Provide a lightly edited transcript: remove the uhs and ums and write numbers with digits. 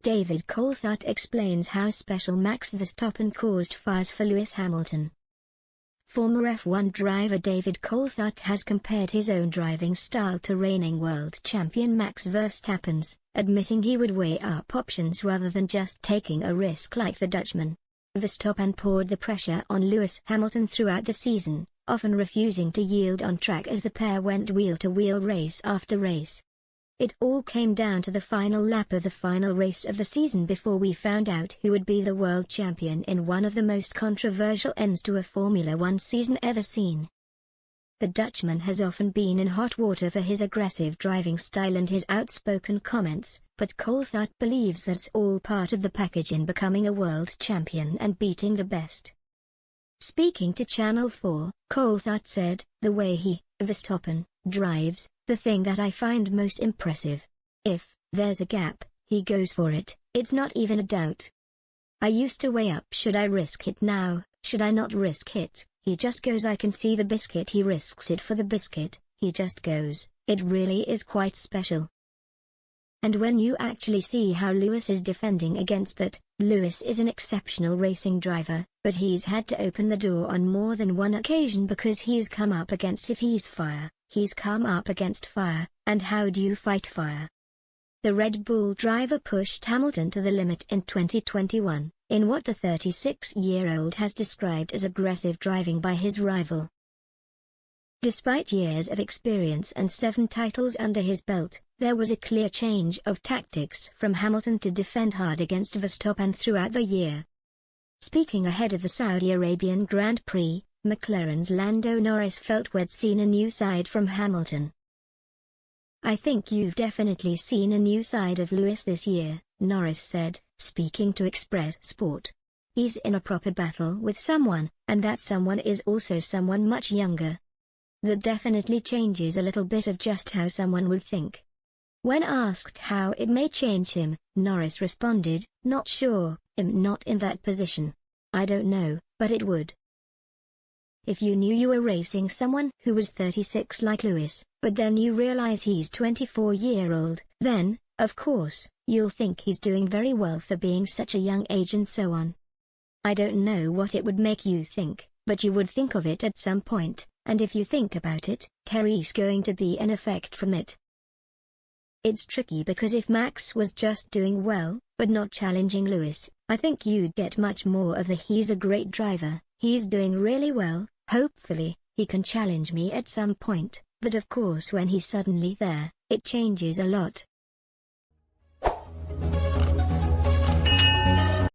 David Coulthard explains how special Max Verstappen caused f.i.r.e.s for Lewis Hamilton. Former F1 driver David Coulthard has compared his own driving style to reigning world champion Max Verstappen's, admitting he would weigh up options rather than just taking a risk like the Dutchman. Verstappen poured the pressure on Lewis Hamilton throughout the season, often refusing to yield on track as the pair went wheel-to-wheel race after race. It all came down to the final lap of the final race of the season before we found out who would be the world champion in one of the most controversial ends to a Formula One season ever seen. The Dutchman has often been in hot water for his aggressive driving style and his outspoken comments, but Coulthard believes that's all part of the package in becoming a world champion and beating the best. Speaking to Channel 4, Coulthard said, "The way he, Verstappen, drives, the thing that I find most impressive. If there's a gap, he goes for it, it's not even a doubt. I used to weigh up, should I risk it now, should I not risk it? He just goes. I can see the biscuit, he risks it for the biscuit, he just goes. It really is quite special." And when you actually see how Lewis is defending against that, Lewis is an exceptional racing driver, but he's had to open the door on more than one occasion because he's come up against f.i.r.e.s, he's come up against f.i.r.e., and how do you fight f.i.r.e.? The Red Bull driver pushed Hamilton to the limit in 2021, in what the 36-year-old has described as aggressive driving by his rival. Despite years of experience and 7 titles under his belt, there was a clear change of tactics from Hamilton to defend hard against Verstappen throughout the year. Speaking ahead of the Saudi Arabian Grand Prix, McLaren's Lando Norris felt we'd seen a new side from Hamilton. "I think you've definitely seen a new side of Lewis this year," Norris said, speaking to Express Sport. "He's in a proper battle with someone, and that someone is also someone much younger. That definitely changes a little bit of just how someone would think." When asked how it may change him, Norris responded, "Not sure, I'm not in that position. I don't know, but it would. If you knew you were racing someone who was 36 like Lewis, but then you realize he's 24-year-old, then, of course, you'll think he's doing very well for being such a young age and so on. I don't know what it would make you think, but you would think of it at some point, and if you think about it, there's going to be an effect from it. It's tricky because if Max was just doing well, but not challenging Lewis, I think you'd get much more of the he's a great driver, he's doing really well, hopefully, he can challenge me at some point, but of course when he's suddenly there, it changes a lot."